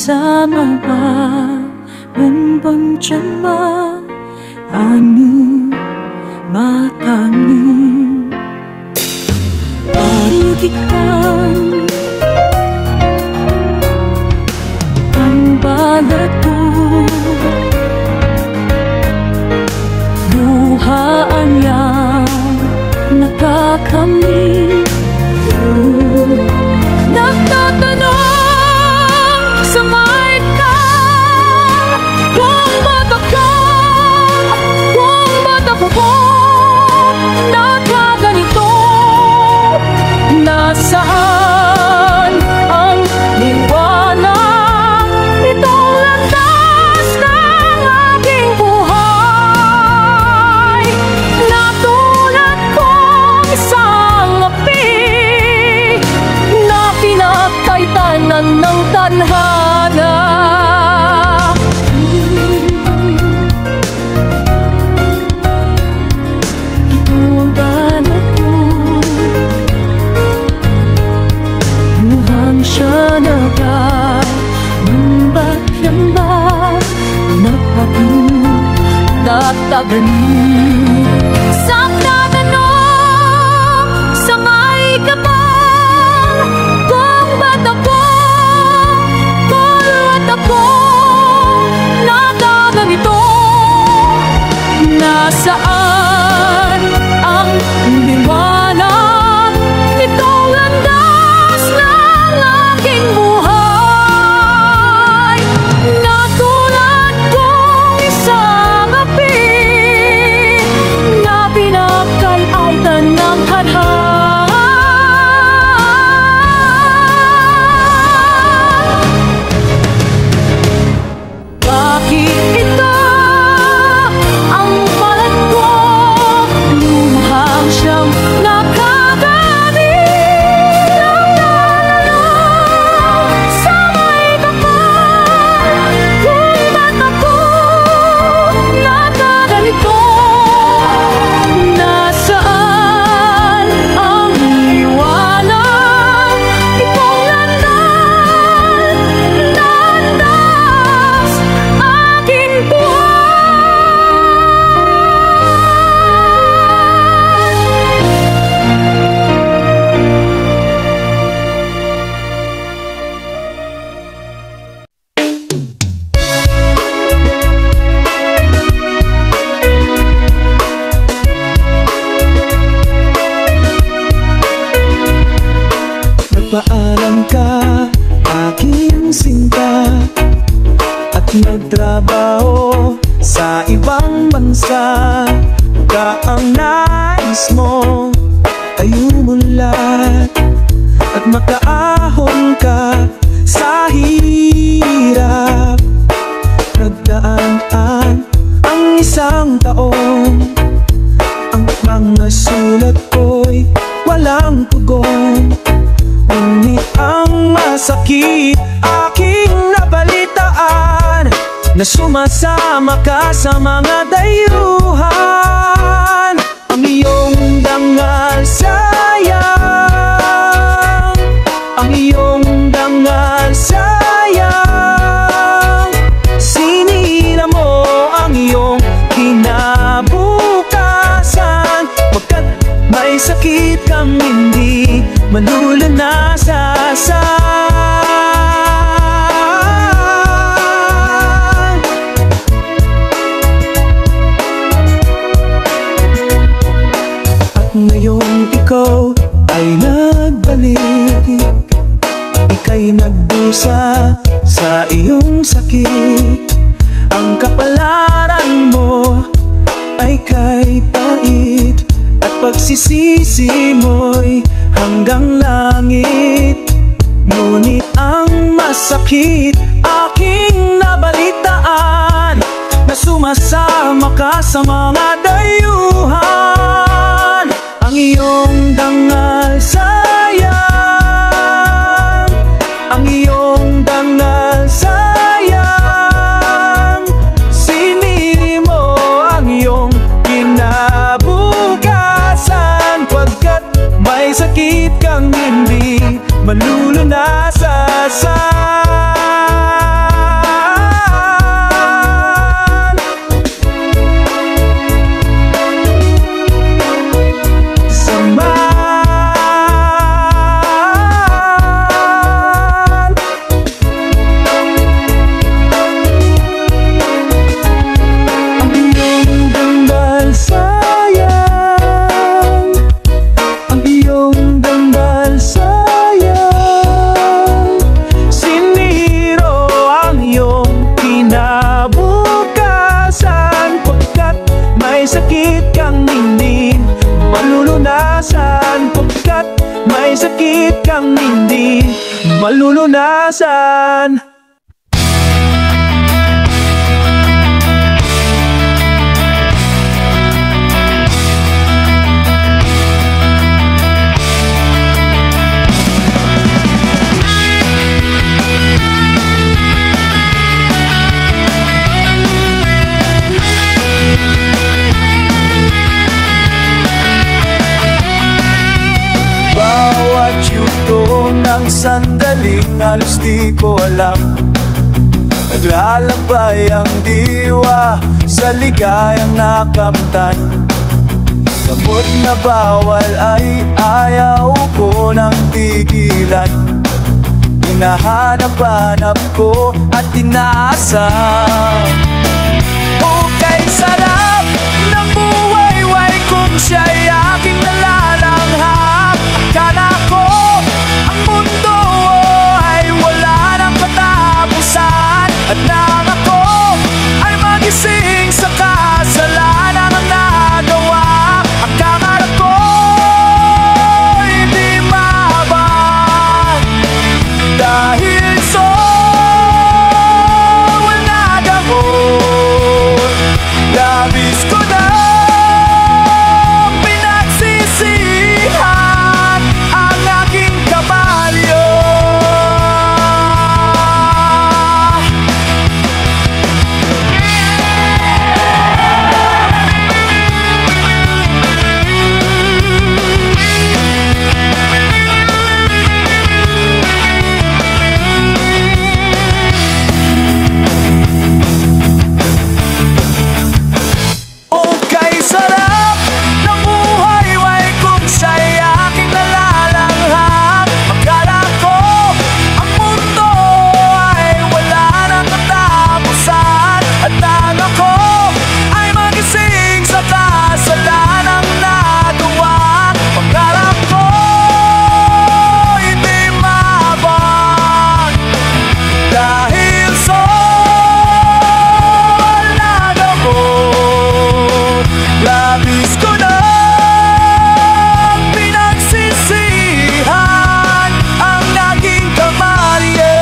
bersama menjemah angin matamu. Bagikan pambalaku luhaan yang nakakami. Nagtatanong sa may ka, kung ba't ako nagkaganito? Nasaan ang liwanag? Itong landas ng aking buhay. Natulad kong isang api na pinagkaitanan ng tadhana. Itong balat ko, mukhang siya nagkambak-lambak, nagpapatatagan sa tatanong sa may kapal, kung ba't ako nagkaganito? Nasaan ang liwanag? Itong landas ng aking buhay. Natulad kong isang api na pinagkalaitan ng tadhana. Bakit ito ang balat ko? Luhang siyang nakakami. Sa may kapal, kung ba't ako nagkaganito? Nasaan ang liwanag? Itong landas aking Nagpaalam ka, aking sinta, at nagtrabaho sa ibang bansa. Ka ang nais mo ay umunlad at makaahon ka sa hirap. Nagdaan ang isang taon, ang mga sulat ko'y walang tugon. Ngunit ang masakit aking nabalitaan, na sumasama ka sa mga dayuhan. Ang iyong dangal sayang, ang iyong dangal sayang. Sinira mo ang iyong kinabukasan, pagkat may sakit kang hindi malulunasan. At ngayon ikaw ay nagbalik, ika'y nagdusa sa iyong sakit. Ang kapalaran mo ay kay pait, at pagsisisi mo'y hanggang langit. Ngunit ang masakit aking nabalitaan, na sumasama ka sa mga dayuhan. Ang iyong dangal sayang, ang iyong dangal sayang. Siniri mo ang iyong kinabukasan, pagkat may sakit kang hindi malulunasan. iwasan, pagkat may sakit kang hindi malulunasan. Bawat yuto ng sandaling halos di ko alam, naglalakbay ang diwa sa ligayang nakamtan. Gamot na bawal ay ayaw ko ng tigilan, hinahanap-hanap ko at inaasa. Okay, sarap ng buhay-way kung siya'y aking nalalanghap. Akala ko ang mundo ay wala ng katapusan, at nang ako ay magising sa kasalanan ang nagawa. Ang kamara ko hindi maabang dahil sa wala gamot. Labis ko na pinagsisihan ang aking kabalyo. Okay, sarap ng buhay-way kung siya'y aking nalalanghap. Akala ko ang mundo ay wala ng katapusan, at nang ako ay magising sa kasalanang nagawa. Pangarap ko hindi maabang dahil sa wala gamot. Labis ko na pinagsisihan ang naging kamalian.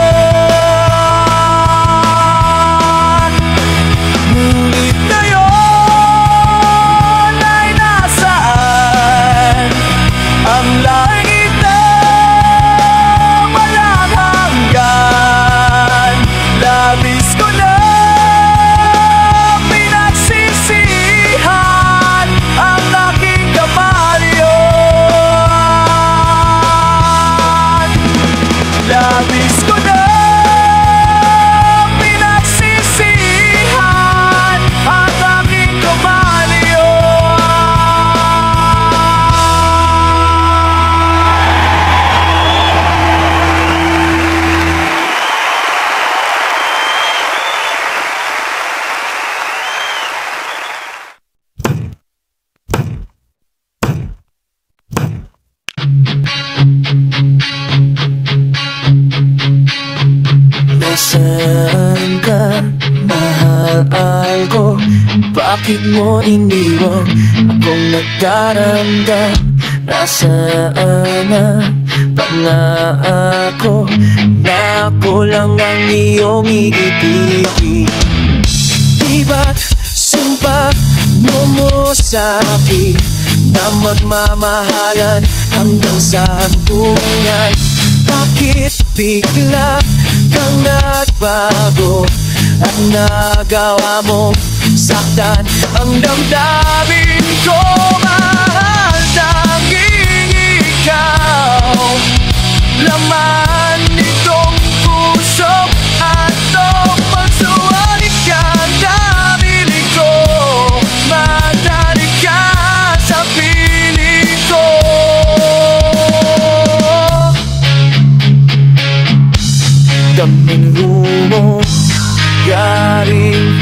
Ngunit ngayon ay nasaan ang langit na walang hanggan. Labis ko na pinagsisihan ang aking kamalian. Labis ko na pinagsisihan ang aking kamalian. Nasaan ka, mahal ko? Bakit mo iniwan akong nagdaranda? Nasaan na pangako na ako lang ang iyong iibigin? Di ba't sumpa mo sa akin na magmamahalan hanggang sa hangtunan? Bakit bigla kang nagbago at nagawa mong saktan ang damdamin ko? Mahal, tanging ikaw laman nitong puso at itong pagsuwalik ka nabili ko. Madali ka sa piling ko. Daming lumo galing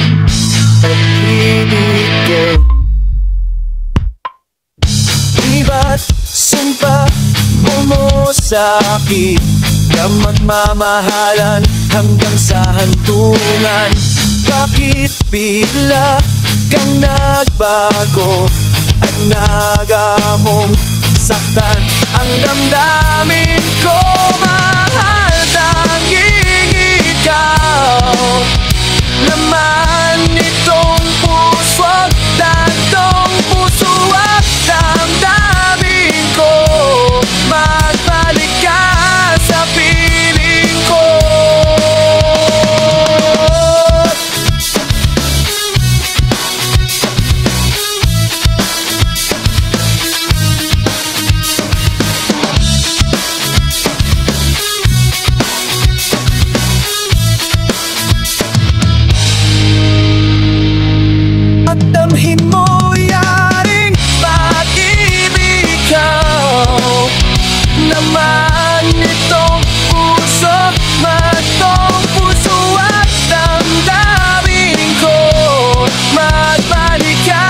pag-ibig ko. Di ba't sumpa mo sa akin na magmamahalan hanggang sa hantungan? Bakit bigla kang nagbago at nagamong masaktan ang damdamin ko. Mahal, tanging ikaw naman itong puso at tatong puso at damdamin ko. Magbalik ka sa piling ko. At damhin mo yaring pag-ibig ikaw naman itong puso, matong puso at damdamin ko. Magbalik ka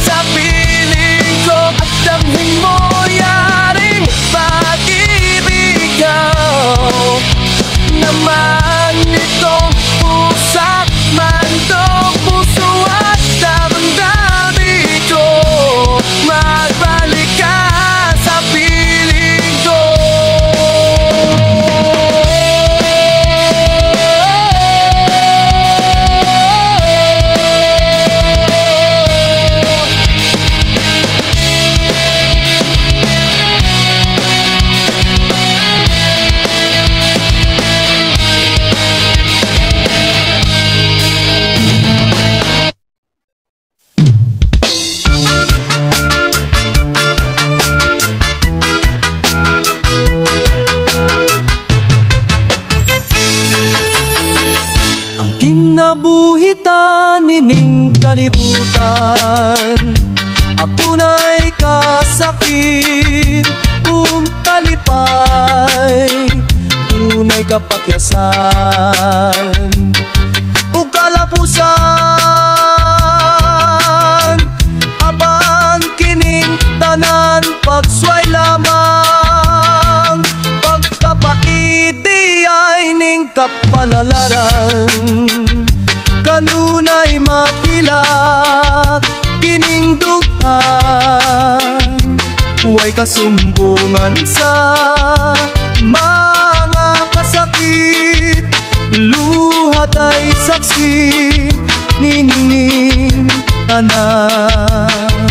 sa piling ko. At damhin mo yaring pag-ibig ikaw naman itong puso, matong puso at damdamin ko. Magbalik ka sa piling ko. Kinabuhitan, ining kalibutan, ako na'y kasakit, talipay, tunay kapakyasan, o kalapusan, aban kining tanan, pagsway lamang, pagkapaiti ay ning kapalalaran. Kanunay mapilat kining dughan, huway kasumbungan sa mga kasakit, luhat ay saksi nining tanan.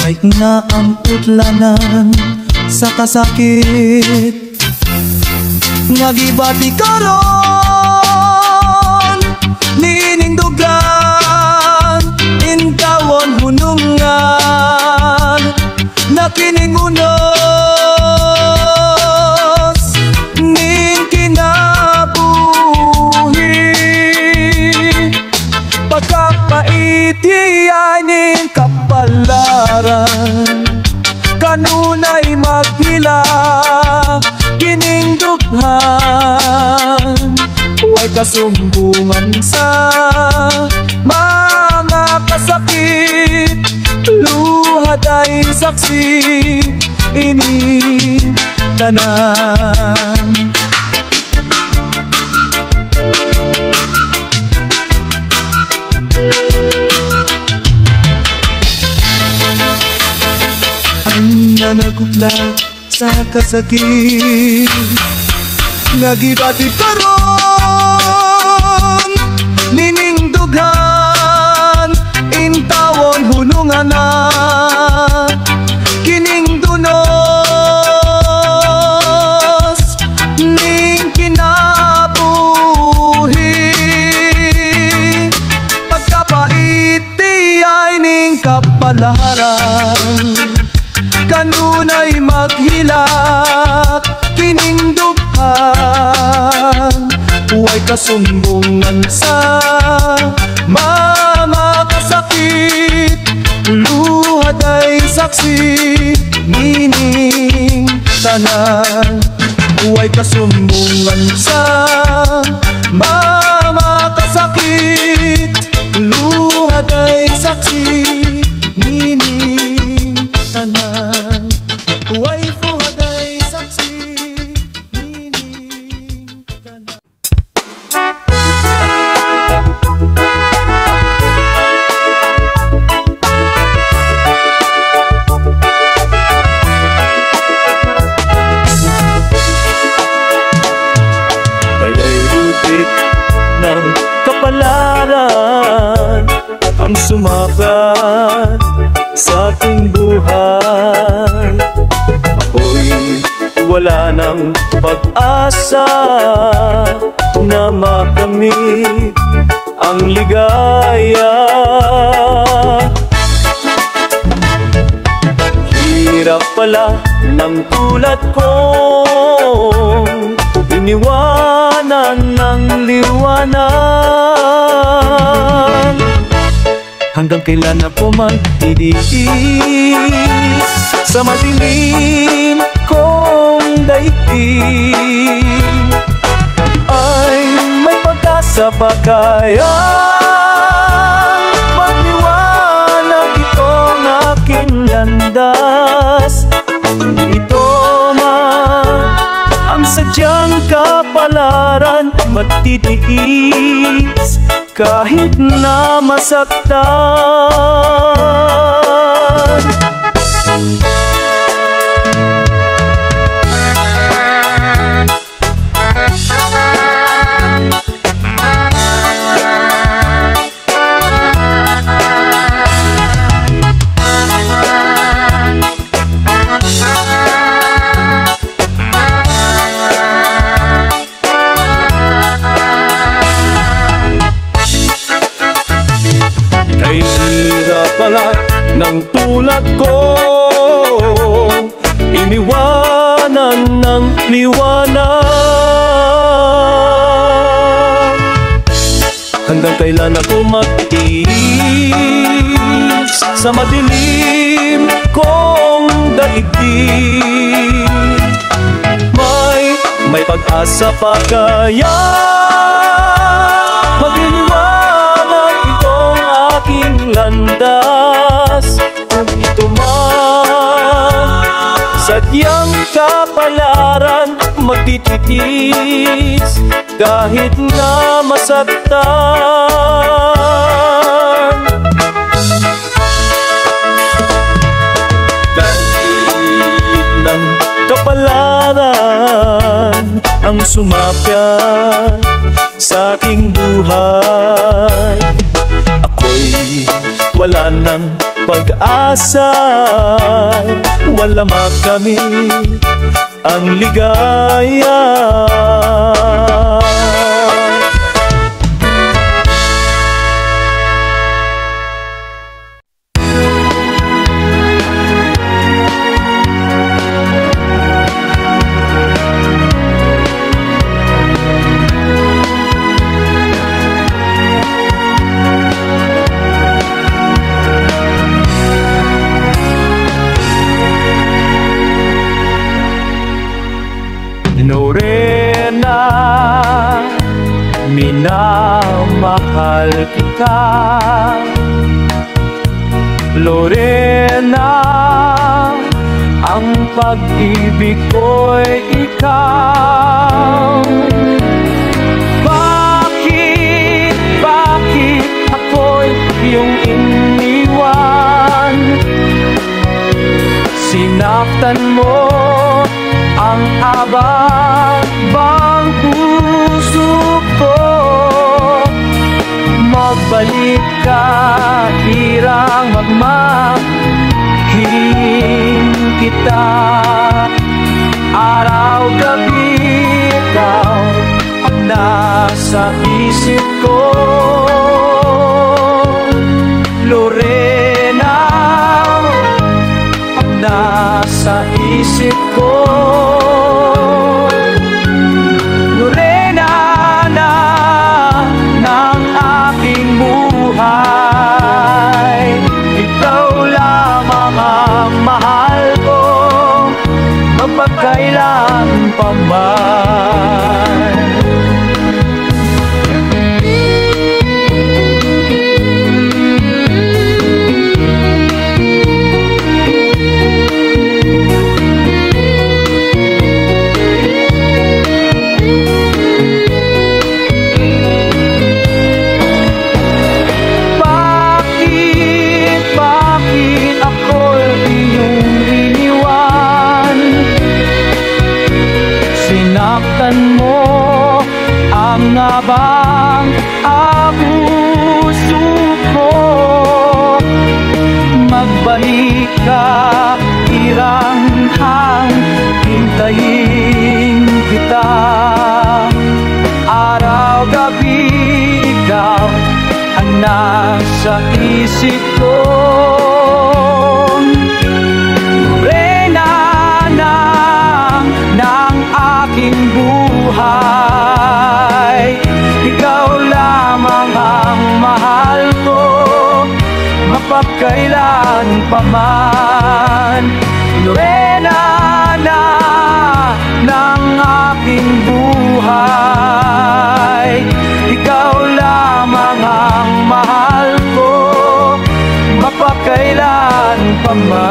Ay naangkutlanan sa kasakit, nagibati karon nining dugan, intawon hunungan na kining unos ning kinabuhi. Pagkapaiti ay ning kapalaran, kanunay maghila kining dughan, huway kasumbungan sa mga kasakit, luhat ay saksi ining tanan. Ang nanagutla sa kasakit, nagibati karon nining dughan, intawon hunungan na kining dunos ning kinabuhi. Pagkapaiti ay ning kapalaran, kanunay maghilak kining dughan, huway kasumbungan sa mga kasakit, luhat ay saksi nining tanan. Huway kasumbungan sa mga kasakit, luhat ay saksi nining tanan. Huway luhat ay saksi nining tanan. buhay. Ako'y wala ng pag-asa na makamit ang ligaya. Hirap pala ng tulad kong iniwanan ng liwanag. Hanggang kailan ako man titiis sa madilim kong daigdig? Ay may pag-asa pa kaya magliwanag itong aking landas? Ito man ang sadyang kapalaran, magtitiis kahit na masaktan. Ay hirap pala ng tulad ko iniwanan ng liwanag. Hanggang kailan ako magtiis sa madilim kong daigdig? May pag-asa pa kaya magliliwanag itong aking landas? Kung ito man sadyang kapalaran, magtitiis kahit na masaktan. Kahit ng kapalaran ang sumapya sa aking buhay, ako'y wala ng pag-asa, wala makamit ang ligaya. Lorena, minamahal kita. Lorena, ang pag-ibig ko'y ikaw. Bakit ako'y iyong iniwan? Sinaktan mo ang abang puso ko. Magbalik ka, hirang magmahiling kita. Araw-gabi ikaw ang nasa isip ko. Lorena, ang nasa isip ko. Lorena na ng aking buhay, ikaw lamang ang mahal ko, magpagkailan pa man. Sinaktan mo ang abang puso ko. Magbalik ka, kita. Araw-gabi ikaw ang nasa isip ko. Reyna ng aking buhay, ikaw lamang ang mahal ko, mapagkailan pa man. Reyna ng aking buhay, ikaw lamang ang mahal ko, mapagkailan pa man.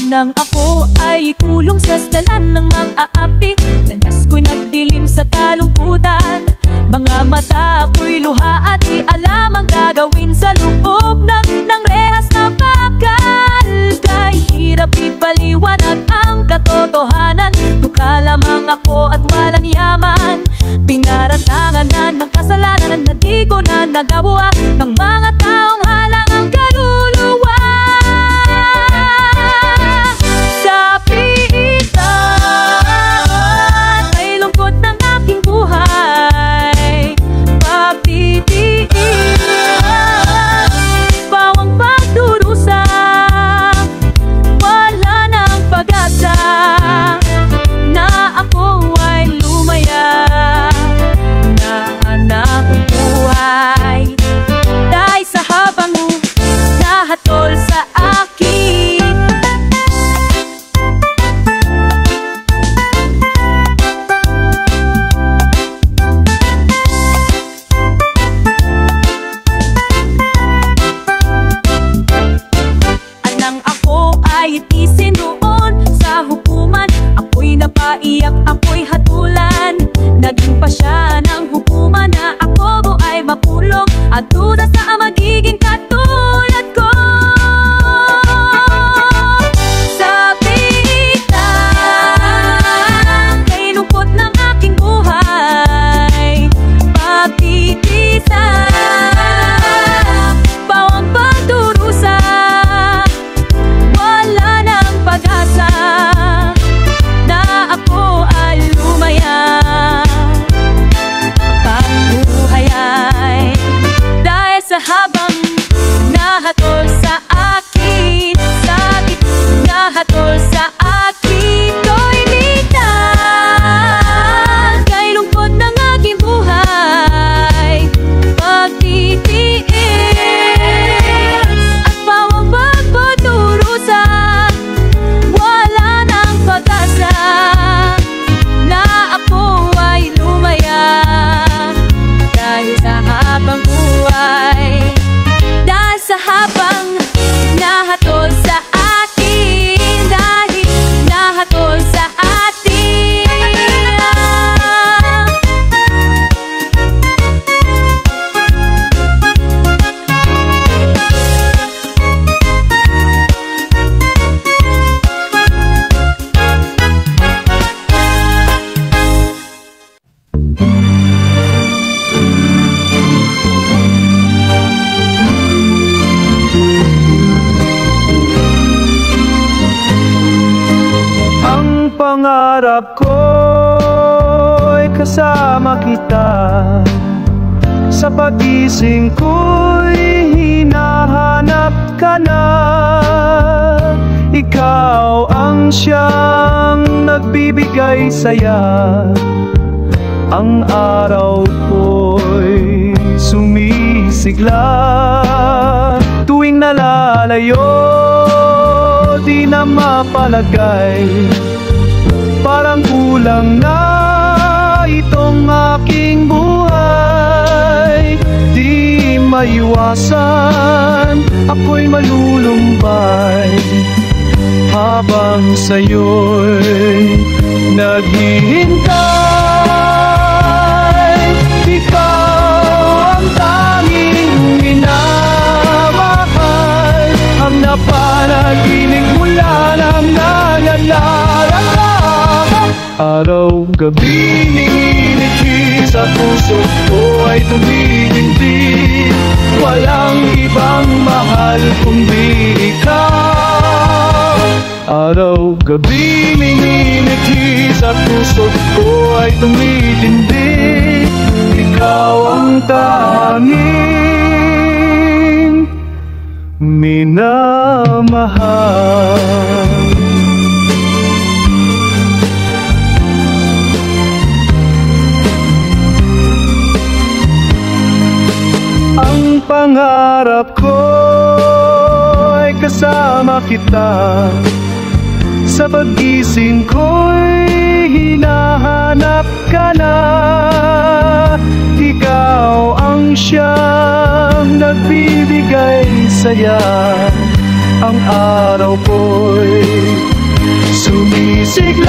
Nang ako ay kulong sa dalan ng mga api, landas ko'y nagdilim sa kalungkutan. Mga mata ko'y luha at di alam ang gagawin sa loob ng rehas na bakal. Kay hirap ipaliwanag ang katotohanan, mukha lamang ako at walang yaman. Pinaratangan ng kasalanan na di ko na nagawa ng mga taong halang ang kaluluwa. Iyak ako'y hatulan, naging pa siya ng hukuman na ako ay mapulong at duda sa magiging katulad ko. Sa bilang kay lungkot ng aking buhay, pagtitisan, bawang pagdurusa, wala nang pag-asa. Ako ay lumaya, pagbuhay ay dahil sa habang nahatol sa akin, sakit nahatol sa akin, ko'y litan kay lungkot ng aking buhay, pagtitiis at bawang pagputurusa, wala nang pag-asa. Sa habang nahatol sa akin, dahil nahatol sa atin. Pangarap ko'y kasama kita, sa pagising ko'y hinahanap ka na. Ikaw ang siyang nagbibigay saya, ang araw ko'y sumisigla. Tuwing nalalayo, di na mapalagay, parang kulang na itong aking buhay. Di maiwasan, ako'y malulumbay habang sa'yo'y naghihintay. Araw-gabi ninginiti sa puso ko ay tumitindi. Walang ibang mahal kundi ikaw. Araw-gabi ninginiti sa puso ko ay tumitindi. Ikaw ang tanging minamahal. Ang pangarap ko ay kasama kita. Sa pag-gising ko'y hinahanap ka na. Ikaw ang siyang nagbibigay saya. Ang araw ko'y sumisiglay.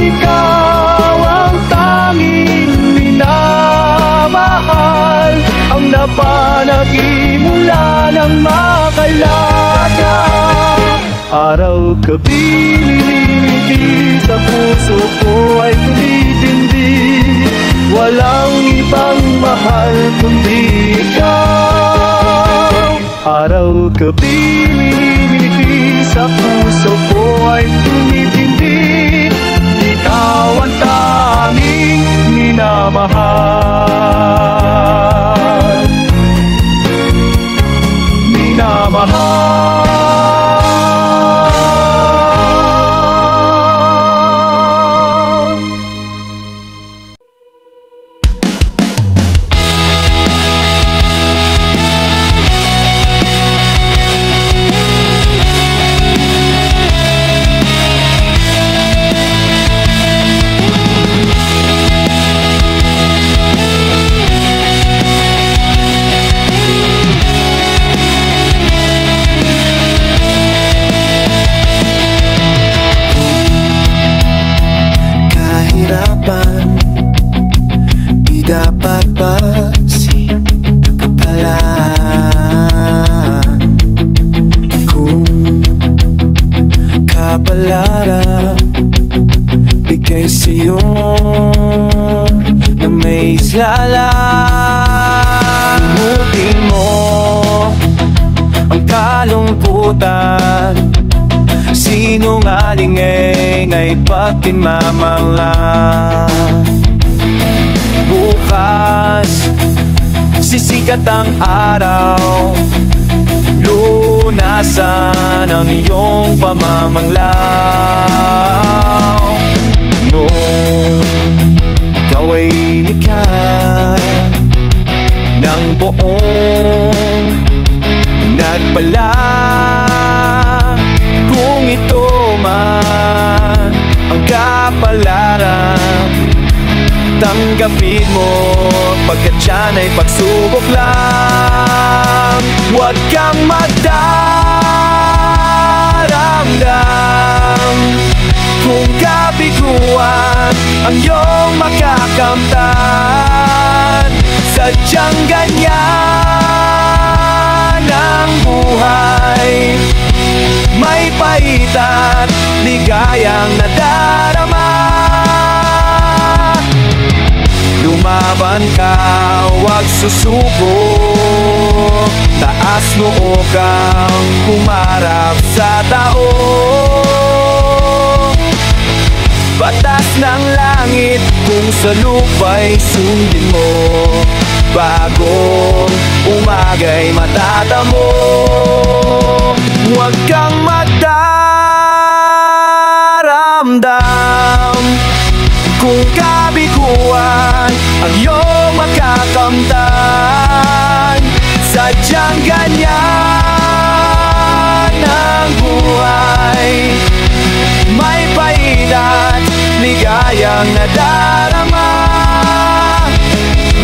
Ikaw ang tanging minamahal. Ang napanagimula ng makalaga. Araw-gabi niningiti sa puso ko ay tumitindi. Walang ibang mahal kundi ikaw. Araw-gabi niningiti sa puso ko ay tumitindi. Ikaw ang tanging minamahal. Minamahal. Dapat pagsikapalaran kung kapalaran bigay sa'yo na may sala. Inutin mo ang kalungkutan, sinungaling ay pagtinmamalan. Bukas, sisikat ang araw, lunasan ang iyong pamamanglaw. Nung ikaw ay likha ng buong nagpala, kung ito man ang kapalaran, tanggapin mo, pagkat yan ay pagsubok lang. Huwag kang magdaramdam kung kabiguan ang iyong makakamtan. Sadyang ganyan ang buhay, may pait at ligayang nadarama. Lumaban ka, huwag susuko, taas noo kang humarap sa tao. Batas ng langit kung sa lupa'y sundin mo, bagong umaga'y matatamo. Huwag kang magdaramdam kung kabiguan ang iyong makakamtan. Sadyang ganyan ang buhay, may pait at ligayang nadarama.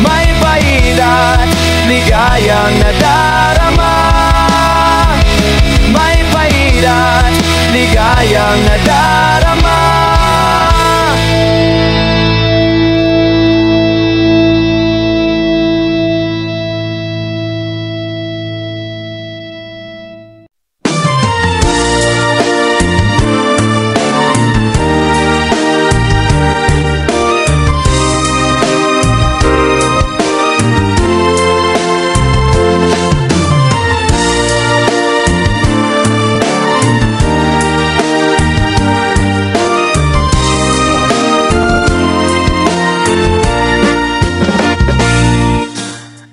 May pait at ligayang nadarama. May pait at ligayang nadarama.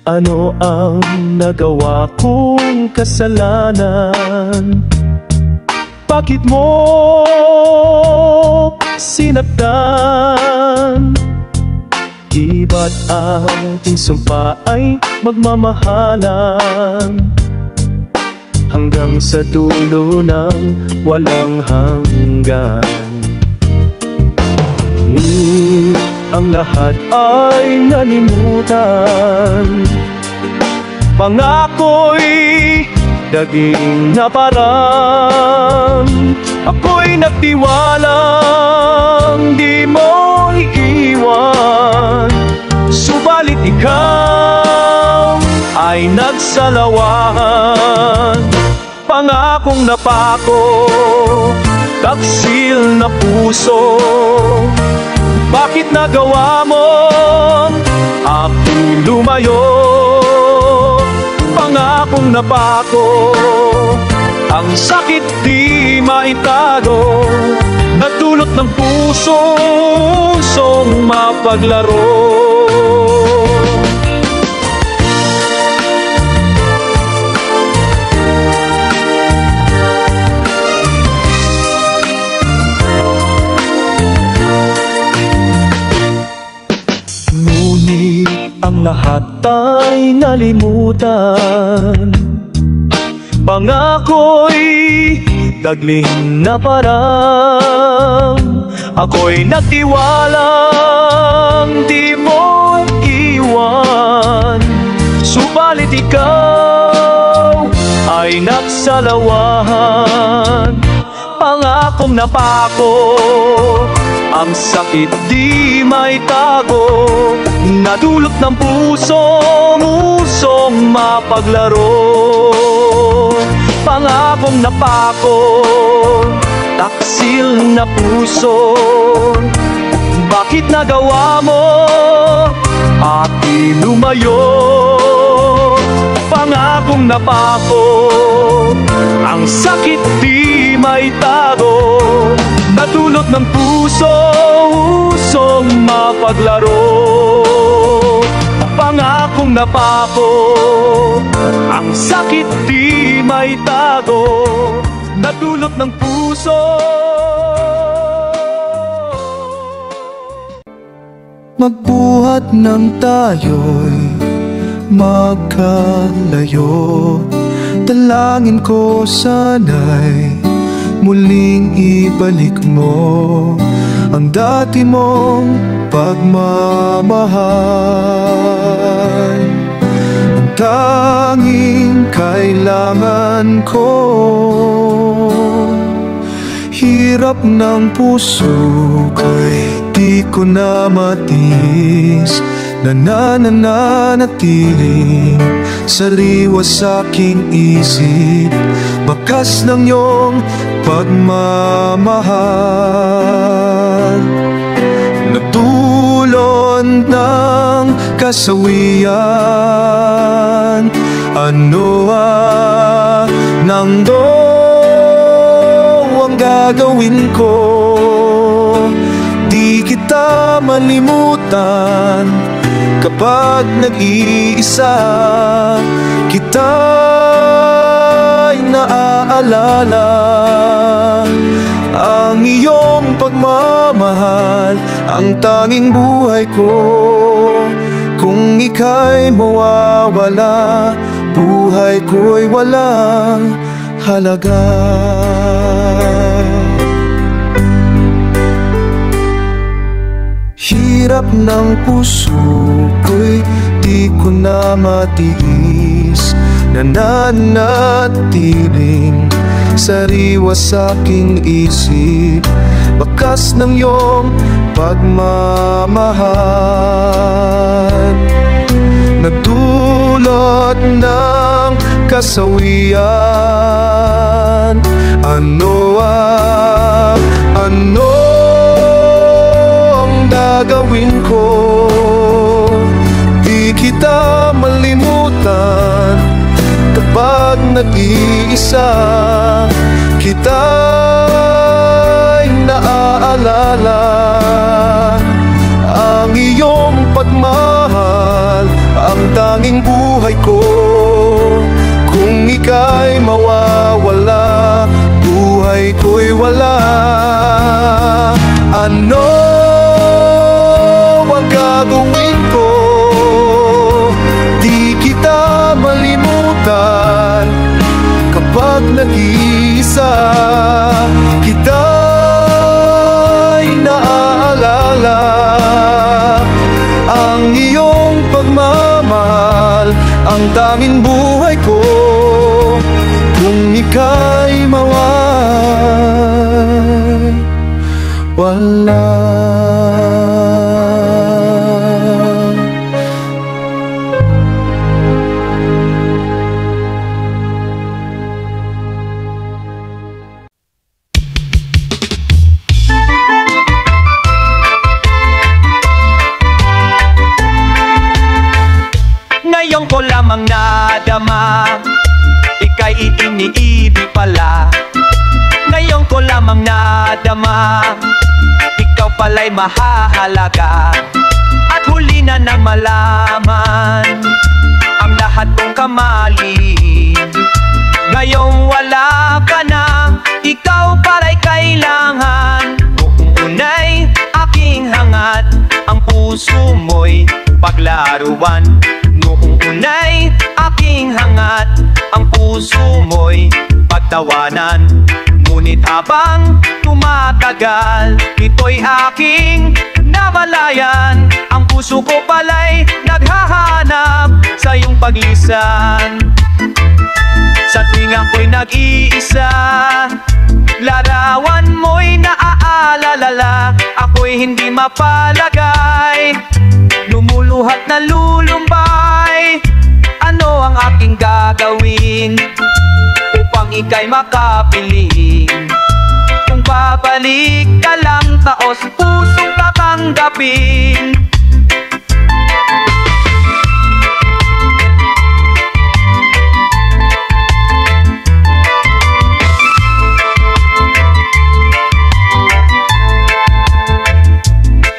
Ano ang nagawa kong kasalanan? Bakit mo sinaktan? Di ba't ating sumpa ay magmamahalan hanggang sa dulo ng walang hanggan? Ang lahat ay nalimutan, pangako'y daging na parang ako'y nagtiwalang di mo iiwan. Subalit ikaw ay nagsalawan, pangakong napako, taksil na puso. Bakit nagawa mo aking lumayo? Pangakong napako, ang sakit di maitago, natulot ng pusong mapaglaro. Ang lahat ay nalimutan, pangako'y dagling na parang ako'y nagtiwalang di mo iwan. Subalit ikaw ay nagsalawan, pangakong napako, ang sakit di maitago, nadulot ng pusong mapaglaro. Pangakong napako, taksil na puso. Bakit nagawa mo aking lumayo? Pangakong napako, ang sakit di maitago, natulot ng pusong mapaglaro. Pangakong napako, ang sakit di maitago, natulot ng puso. Magbuhat ng tayo'y magkalayo, dalangin ko sana'y muling ibalik mo ang dati mong pagmamahal. Ang tanging kailangan ko, hirap ng puso ko'y di ko na matiis, nananatiling sariwa sa'king isip, bakas ng iyong pagmamahal. Natulon ng kasawian, ano nang ang gagawin ko? Di kita malimutan kapag nag-iisa, kita'y naaalala. Ang iyong pagmamahal, ang tanging buhay ko. Kung ika'y mawawala, buhay ko'y walang halaga. Hirap ng puso ko'y di ko na matiis, nananatiling sariwa sa'king isip, bakas ng iyong pagmamahal. Nagdulot ng kasawian, ano gagawin ko? Di kita malimutan kapag nag-iisa, kita'y naaalala. Ang iyong pagmahal, ang tanging buhay buhay ko. Kung ika'y mawawala, buhay ko'y wala. Ano ang gagawin ko? Di kita malimutan kapag nag-iisa. Kita'y naaalala, ang iyong pagmamahal ang tanging buhay ko. Kung ika'y wala. Ngayon ko lamang nadama, ika'y iniibig pala. Ngayon ko lamang nadama, ikaw pala'y mahahalaga. At huli na nang malaman ang lahat kong kamali. Ngayong wala ka na, ikaw pala'y kailangan. Noong unay aking hangat, ang puso mo'y paglaruan. Noong unay aking hangat, ang puso mo'y pagtawanan. Ngunit habang tumatagal, ito'y aking namalayan. Ang puso ko pala'y naghahanap sa iyong paglisan. Sa tuwing ako'y nag-iisa, larawan mo'y naaalala. Ako'y hindi mapalagay, lumuluhat na lulumbay. Ano ang aking gagawin upang ika'y makapiling? Kung babalik ka lang, taos pusong tatanggapin.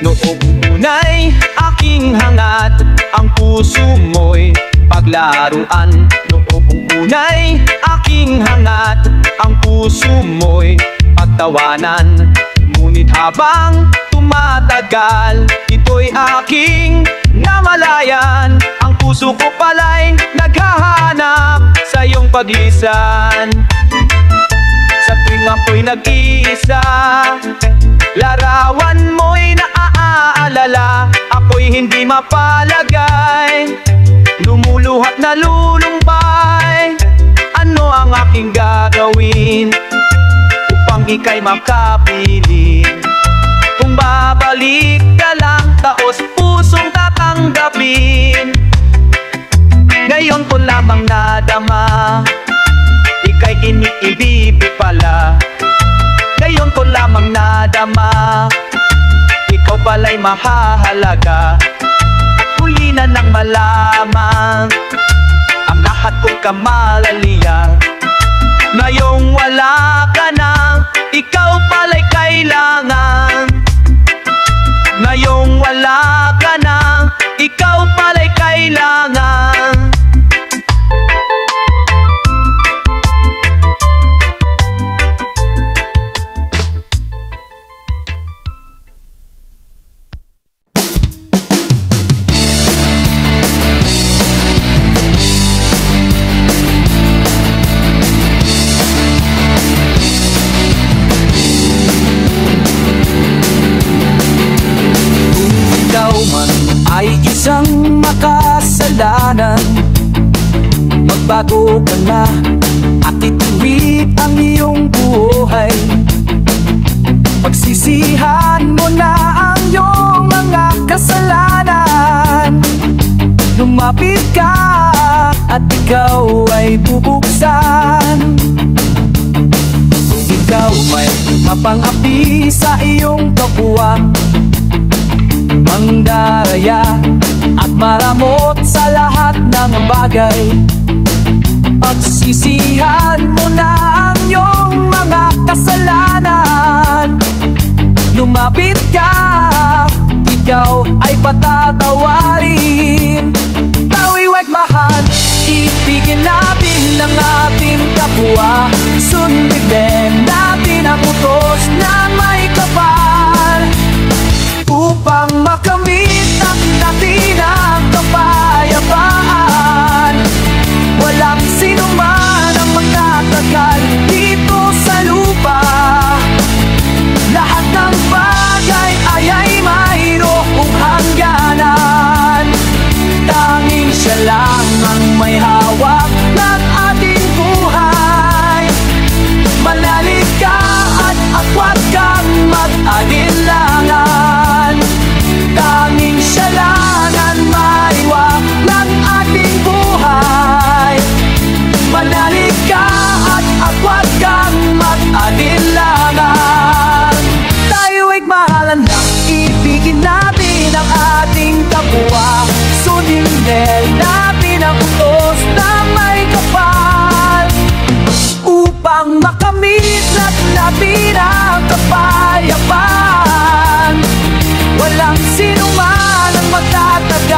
Noong unay aking hangat, ang puso mo'y paglaruan. Noong unay aking hangat, ang puso mo'y pagtawanan. Ngunit habang tumatagal, ito'y aking namalayan. Ang puso ko pala'y naghahanap sa iyong paglisan. Sa tuwing ako'y nag-iisa, larawan mo'y naaalala. Ako'y hindi mapalagay, lumuluhat na lulumbay. Ano ang aking gagawin upang ika'y makapiling? Kung babalik ka lang, taos pusong tatanggapin. Ngayon ko lamang nadama, ika'y iniibig pala. Ngayon ko lamang nadama, ikaw pala'y mahahalaga. At huli na nang malaman ang lahat kong kamalalian. Ngayong wala ka na, ikaw pala'y kailangan. Ngayong wala ka na, ikaw pala'y kailangan. Ay isang makasalanan, magbago ka na at ituwid ang iyong buhay. Pagsisihan mo na ang iyong mga kasalanan. Lumapit ka at ikaw ay bubuksan. Ikaw may mapang-api sa iyong kapwa, mangdaraya at maramot sa lahat ng bagay. Pagsisihan mo na ang iyong mga kasalanan. Lumapit ka, ikaw ay patatawarin. Tawi'y mahal kapayapaan. Ibigin natin ng ating kapwa, sundin natin ang utos na may kapal, upang makamit natin ang kapayapaan. Walang sinuman ang magtatagal dito sa lupa. Lahat ng bagay ay mayroong hangganan. Tanging siya lang ang may hawak ng ating buhay. Manalig ka at akwat kang mag-alinlangan. Tanging siya lang ang may hawak ng ating buhay. Manalig ka at akwat kang mag-alinlangan. Tayo'y mahalan lang, ibigin natin ang ating kapwa. Sundin natin ang utos na may kapal, upang makamit natin ang kapayapaan. Walang sinuman ang magtatagal